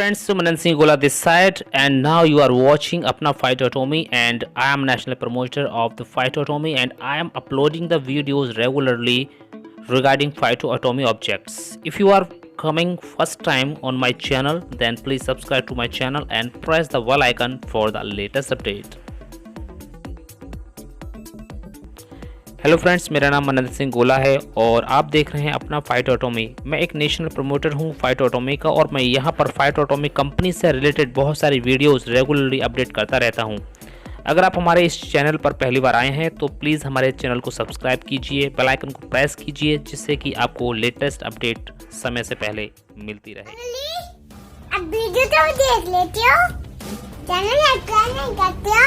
friends, Sumanan Singh Gola this side, and now you are watching Apna Phytotomy, and I am national promoter of the Phytotomy, and I am uploading the videos regularly regarding phytoatomy objects. If you are coming first time on my channel, then please subscribe to my channel and press the bell icon for the latest update. Hello friends, मेरा नाम मनंत सिंह गोला है और आप देख रहे हैं अपना फाइटोटोमी। मैं एक नेशनल प्रमोटर हूं फाइटोटोमी का और मैं यहां पर फाइटोटोमी कंपनी से रिलेटेड बहुत सारी वीडियोस रेगुलरली अपडेट करता रहता हूं। अगर आप हमारे इस चैनल पर पहली बार आए हैं तो प्लीज़ हमारे चैनल को सब्सक्राइब कीजिए, बेल आइकन को प्रेस कीजिए, जिससे कि आपको लेटेस्ट अपडेट समय से पहले मिलती रहे। अब वीडियो तो देख लेते हो, चैनल सब्सक्राइब नहीं करते हो,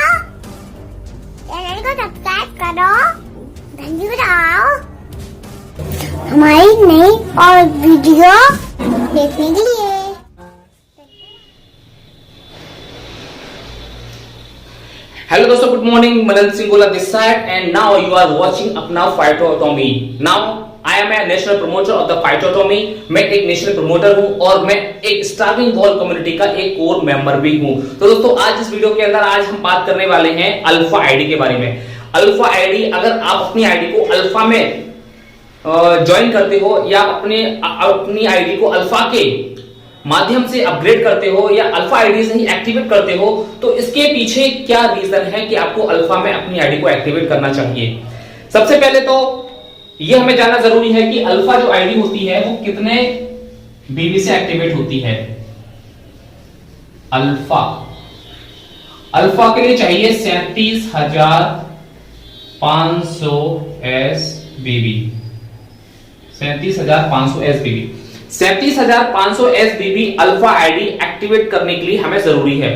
चैनल को सब्सक्राइब करो, घंटी बजाओ हमारी नई और वीडियो देखने के लिए। Hello दोस्तों, good morning. Manant Singh Gola this side and now you are watching अपना phytotomy. Now I am a national promoter of the phytotomy. मैं एक नेशनल प्रमोटर हूं और मैं एक स्टार्विंग वॉल कम्युनिटी का एक कोर मेंबर भी हूं। तो दोस्तों, आज इस वीडियो के अंदर आज हम बात करने वाले हैं अल्फा आईडी के बारे में। अल्फा आईडी, अगर आप अपनी आईडी को अल्फा में ज्वाइन करते हो या अपनी आईडी को अल्फा के माध्यम से अपग्रेड करते हो या अल्फा आईडी से ही एक्टिवेट करते हो, तो इसके पीछे क्या रीजन है कि आपको अल्फा में अपनी आईडी को एक्टिवेट करना चाहिए। सबसे पहले तो यह हमें जानना जरूरी है कि अल्फा जो आईडी होती है वो कितने बीबी से एक्टिवेट होती है। अल्फा के लिए चाहिए 37,500 SBB। 37,500 SBB। 37,500 SBB alpha ID activate करने के लिए हमें जरूरी है।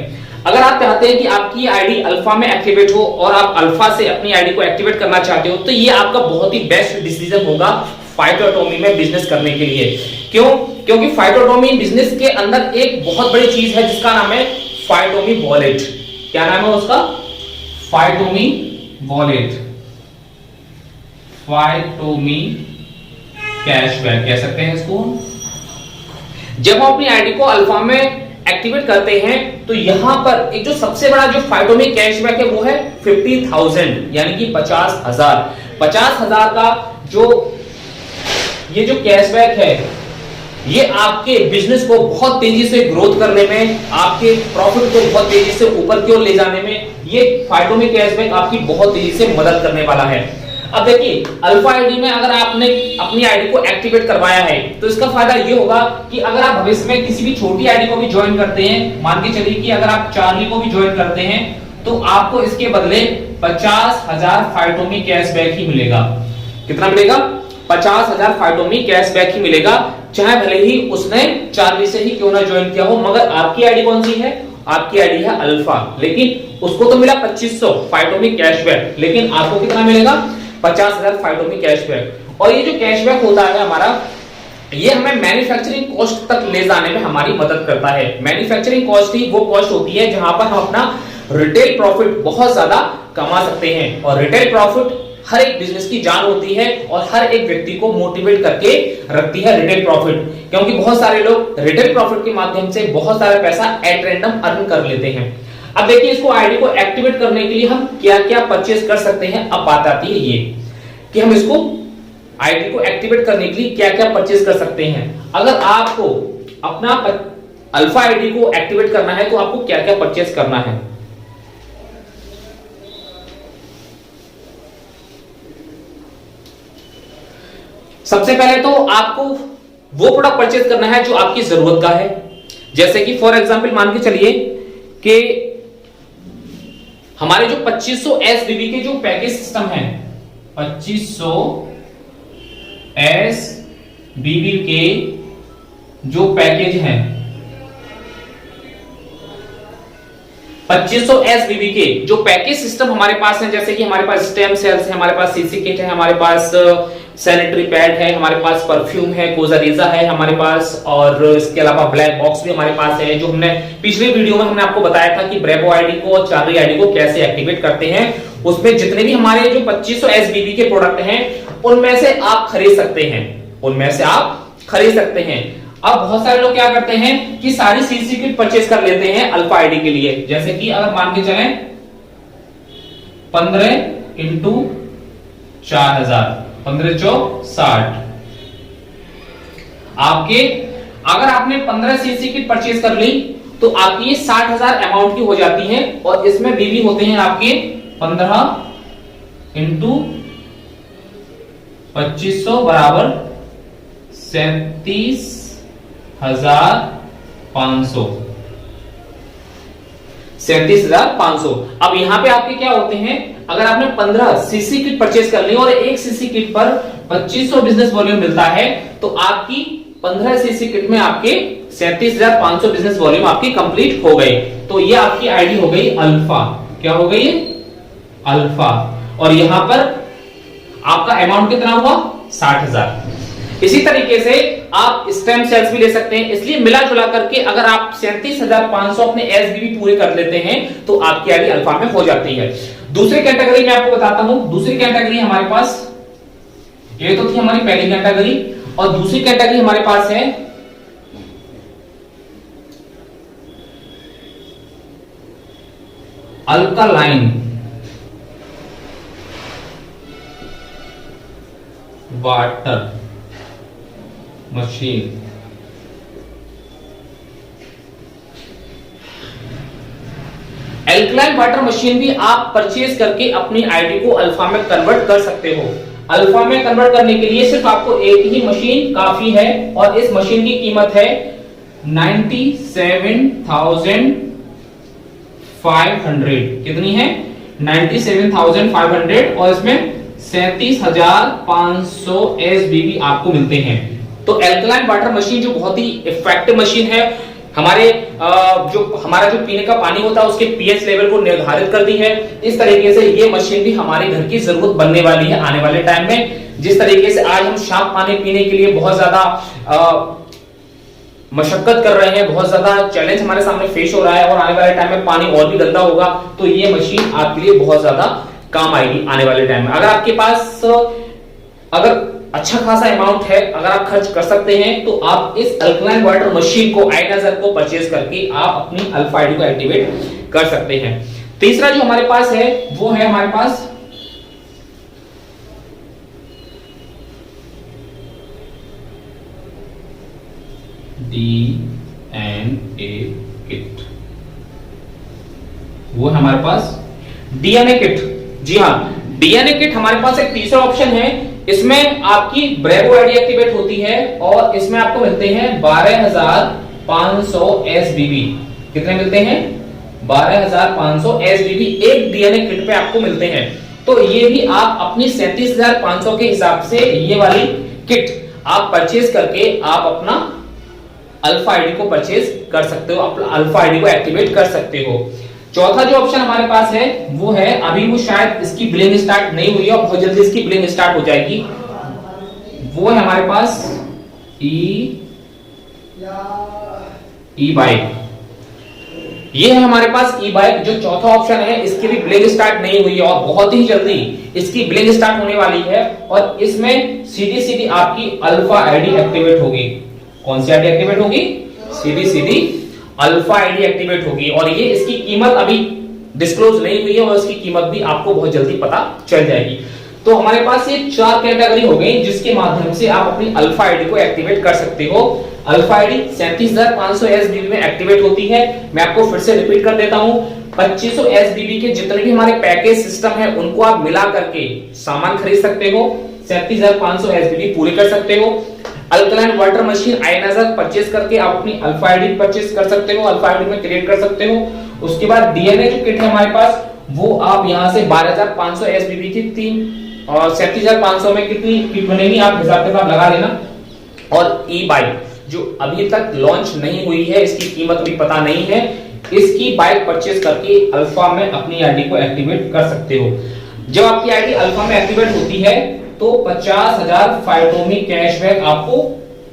अगर आप चाहते हैं कि आपकी आईडी अल्फा में एक्टिवेट हो और आप अल्फा से अपनी आईडी को एक्टिवेट करना चाहते हो, तो ये आपका बहुत ही बेस्ट डिसीजन होगा फाइटोटोमी में बिजनेस करने के लिए। क्यों? क्योंकि फाइटोटोमी बिजनेस के अंदर एक बहुत बड़ी चीज है जिसका नाम है फाइटोमी वॉलेट। क्या नाम है उसका? फाइटोमी वॉलेट, फाइटोमी कैशबैक कह सकते हैं इसको। जब हम अपनी आईडी को अल्फा में एक्टिवेट करते हैं तो यहां पर एक जो सबसे बड़ा जो फाइटोमी कैशबैक है वो है 50,000, यानी कि 50,000। 50,000 का ये जो कैशबैक है, ये आपके बिजनेस को बहुत तेजी से ग्रोथ करने में, आपके प्रॉफिट को बहुत तेजी से ऊपर की ओर ले जाने में ये फाइटोमी कैशबैक आपकी बहुत तेजी से मदद करने वाला है। अब देखिए, अल्फा आईडी में अगर आपने अपनी आईडी को एक्टिवेट करवाया है तो इसका फायदा ये होगा कि अगर आप भविष्य में किसी भी छोटी आईडी को भी ज्वाइन करते हैं, मान के चलिए कि अगर आप चार्ली को भी ज्वाइन करते हैं, तो आपको इसके बदले 50,000 फाइटोमी कैशबैक ही मिलेगा। कितना मिलेगा? 50,000 फाइटोमी कैशबैक ही मिलेगा, चाहे भले ही उसने चार्ली से ही क्यों ना ज्वाइन किया हो। मगर आपकी आईडी कौन सी है? आपकी आईडी है अल्फा, लेकिन उसको तो मिला 2500 फाइटोमी कैशबैक, लेकिन आपको कितना मिलेगा? 50,000 फाइटोमी कैशबैक। और ये जो कैशबैक होता है हमारा, ये हमें मैन्युफैक्चरिंग कॉस्ट तक ले जाने में हमारी मदद करता है। मैन्युफैक्चरिंग कॉस्ट ही वो कॉस्ट होती है जहां पर हम अपना रिटेल प्रॉफिट बहुत ज्यादा कमा सकते हैं। और रिटेल प्रॉफिट हर एक बिजनेस की जान होती है और हर एक व्यक्ति को मोटिवेट करके रखती है रिटेल प्रॉफिट, क्योंकि बहुत सारे लोग रिटेल प्रॉफिट के माध्यम से बहुत सारा पैसा एट रैंडम अर्न कर लेते हैं। अब देखिए, इसको आईडी को एक्टिवेट करने के लिए हम क्या क्या परचेज कर सकते हैं। अब बात आती है ये कि हम इसको आईडी को एक्टिवेट करने के लिए क्या क्या परचेज कर सकते हैं। अगर आपको अपना अल्फा आईडी को एक्टिवेट करना है तो आपको क्या क्या परचेज करना है। सबसे पहले तो आपको वो प्रोडक्ट परचेज करना है जो आपकी जरूरत का है। जैसे कि फॉर एग्जांपल मान के चलिए कि हमारे जो 2500 SBB के जो पैकेज सिस्टम है, 2500 SBB के जो पैकेज हैं, 2500 SBB के जो पैकेज सिस्टम हमारे पास है, जैसे कि हमारे पास स्टेम सेल्स है, हमारे पास सीसी किट है, हमारे पास सैनिटरी पैड है, हमारे पास परफ्यूम है, कोजारीजा है हमारे पास, और इसके अलावा ब्लैक बॉक्स भी हमारे पास है। जो हमने पिछले वीडियो में हमने आपको बताया था कि ब्रेवो आईडी को और चार्ली आईडी को कैसे एक्टिवेट करते हैं, उसमें जितने भी हमारे जो 2500 SBB के प्रोडक्ट हैं उनमें से आप खरीद सकते हैं, अब बहुत सारे लोग क्या करते हैं कि सारी सीसी किट परचेज कर लेते हैं अल्फा आईडी के लिए। जैसे कि अगर मान के चलें 15 इंटू 4000, 15 चौक 60। आपके अगर आपने 15 सीसी किट परचेज कर ली तो आपकी 60,000 अमाउंट की हो जाती है, और इसमें बीबी होते हैं आपके 15 इंटू 2500 बराबर 37,500। 37,500। अब यहां पे आपके क्या होते हैं, अगर आपने 15 सीसी किट परचेज कर ली और एक सीसी किट पर 2500 बिजनेस वॉल्यूम मिलता है, तो आपकी 15 सीसी किट में आपके 37,500 बिजनेस वॉल्यूम आपकी कंप्लीट हो गई। तो ये आपकी आईडी हो गई अल्फा। क्या हो गई? अल्फा। और यहां पर आपका अमाउंट कितना हुआ? 60,000। इसी तरीके से आप स्टेम सेल्स भी ले सकते हैं। इसलिए मिला जुला करके अगर आप 37,500 अपने एसबीबी पूरे कर लेते हैं तो आपकी आईडी अल्फा में हो जाती है। दूसरी कैटेगरी में आपको बताता हूं। दूसरी कैटेगरी हमारे पास, ये तो थी हमारी पहली कैटेगरी, और दूसरी कैटेगरी हमारे पास है alkaline water machine. Alkaline water machine भी आप परचेज करके अपनी आईडी को अल्फा में कन्वर्ट कर सकते हो। अल्फा में कन्वर्ट करने के लिए सिर्फ आपको एक ही मशीन काफी है, और इस मशीन की कीमत है 97,500। कितनी है? 97,500, और इसमें 37,500 एसबीबी आपको मिलते हैं। तो एल्कलाइन वाटर मशीन जो बहुत ही इफेक्टिव मशीन है, हमारा जो पीने का पानी होता है उसके पीएच लेवल को निर्धारित कर दी है। इस तरीके से ये मशीन भी हमारे घर की जरूरत बनने वाली है आने वाले टाइम में। जिस तरीके से आज हम साफ पानी पीने के लिए बहुत ज्यादा मशक्कत कर रहे हैं, बहुत ज्यादा चैलेंज हमारे सामने फेस हो रहा है, और आने वाले टाइम में पानी और भी गंदा होगा, तो ये मशीन आपके लिए बहुत ज्यादा काम आएगी आने वाले टाइम में। अगर आपके पास अगर अच्छा खासा अमाउंट है, अगर आप खर्च कर सकते हैं, तो आप इस अल्कलाइन वाटर मशीन को आईनाजर को परचेज करके आप अपनी अल्फा आईडी को एक्टिवेट कर सकते हैं। तीसरा जो हमारे पास है वो है हमारे पास डीएनए किट। वो हमारे पास डीएनए किट। जी हाँ, डीएनए किट हमारे पास एक तीसरा ऑप्शन है। इसमें आपकी ब्रेवो आईडी एक्टिवेट होती है, और इसमें आपको मिलते हैं 12,500 एसबीबी। कितने मिलते हैं? 12,500 एसबीबी एक डीएनए किट पे आपको मिलते हैं। तो ये भी आप अपनी 37,500 के हिसाब से ये वाली किट आप परचेज करके आप अपना अल्फा आईडी को परचेज कर सकते हो, अपना अल्फा आईडी को एक्टिवेट कर सकते हो। चौथा जो ऑप्शन हमारे पास है वो है, अभी वो शायद इसकी बिलिंग स्टार्ट नहीं हुई है और बहुत जल्दी इसकी बिलिंग स्टार्ट हो जाएगी। वो है हमारे पास ई बाइक। ये है हमारे पास ई बाइक, जो चौथा ऑप्शन है। इसकी भी बिलिंग स्टार्ट नहीं हुई है और बहुत ही जल्दी इसकी बिलिंग स्टार्ट होने वाली है, और इसमें सीधी सीधी आपकी अल्फा आईडी एक्टिवेट होगी। कौन सी आईडी एक्टिवेट होगी? सीधी सीधी अल्फा आईडी एक्टिवेट होगी, और ये इसकी कीमत अभी डिस्क्लोज नहीं हुई है, और इसकी कीमत भी आपको बहुत जल्दी पता चल जाएगी। तो हमारे पास ये 4 कैटेगरी हो गई जिसके माध्यम से आप अपनी अल्फा आईडी को एक्टिवेट कर सकते हो। अल्फा आईडी 37,500 एसबीबी में एक्टिवेट होती है। मैं आपको फिर से रिपीट कर देता हूं, 2500 एसबीबी के जितने भी हमारे पैकेज सिस्टम है उनको आप मिला करके सामान खरीद सकते हो, 37,500 एसबीबी पूरे कर सकते हो। Alkaline water machine ioniser purchase करके आप अपनी अल्फा आईडी परचेज कर सकते हो, अल्फा आईडी में क्रिएट कर सकते हो। उसके बाद डीएनए जो किट है हमारे पास, वो आप यहां से 12,500 एसबीबी की 3 और 37,500 में कितनी किट बनेगी आप हिसाब किताब लगा लेना। और ई बाइक जो अभी तक लॉन्च नहीं हुई है, इसकी कीमत भी पता नहीं है, इसकी बाइक परचेज करके अल्फा में अपनी आईडी को एक्टिवेट कर सकते हो। जब आपकी आईडी अल्फा में एक्टिवेट होती है तो 50,000 फाइटोमी कैशबैक आपको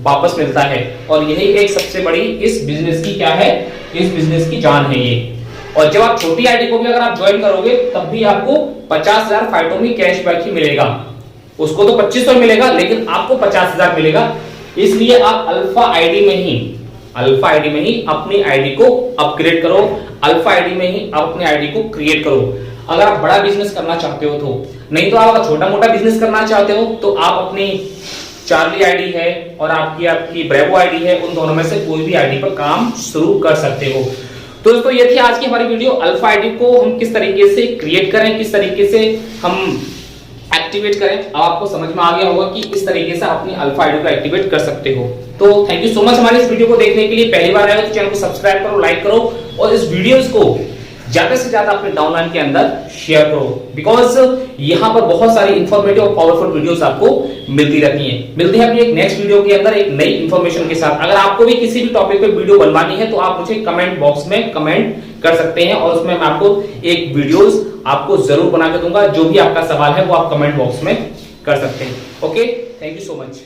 वापस मिलता है, और यही एक सबसे बड़ी इस बिजनेस की क्या है, इस बिजनेस की जान है ये। और जब आप छोटी आईडी को भी अगर आप ज्वाइन करोगे तब भी आपको 50,000 फाइटोमी कैशबैक ही मिलेगा। उसको तो 2500 मिलेगा, लेकिन आपको 50,000 मिलेगा। इसलिए आप अल्फा आईडी में ही अपनी आईडी को अपग्रेड करो, अल्फा आईडी में ही आप अपनी आईडी को क्रिएट करो। अगर आप बड़ा बिजनेस करना चाहते हो तो, नहीं तो आप अगर छोटा मोटा बिजनेस करना चाहते हो तो आप अपनी चार्ली आईडी है और आपकी ब्रेवो आईडी है, उन दोनों में से कोई भी आईडी पर काम शुरू कर सकते हो। तो दोस्तों ये थी आज की हमारी वीडियो, अल्फा आईडी को हम किस तरीके से क्रिएट करें, किस तरीके से हम एक्टिवेट करें। अब आपको समझ में आ गया होगा कि इस तरीके से अपनी अल्फा आईडी को एक्टिवेट कर सकते हो। तो थैंक यू सो मच हमारे इस वीडियो को देखने के लिए। पहली बार आए हो तो चैनल को सब्सक्राइब करो, लाइक करो और इस वीडियोस को ज्यादा से ज्यादा अपने डाउनलाइन के अंदर शेयर करो, बिकॉज यहां पर बहुत सारी इंफॉर्मेटिव और पावरफुल वीडियोस आपको मिलती रहती हैं। मिलते हैं अपनी एक नेक्स्ट वीडियो के अंदर एक नई इंफॉर्मेशन के साथ। अगर आपको भी किसी भी टॉपिक पे वीडियो बनवानी है तो आप मुझे कमेंट बॉक्स में कमेंट कर सकते हैं और उसमें मैं आपको एक वीडियोस आपको जरूर बना के दूंगा। जो भी आपका सवाल है वो आप कमेंट बॉक्स में कर सकते हैं। Okay, thank you so much.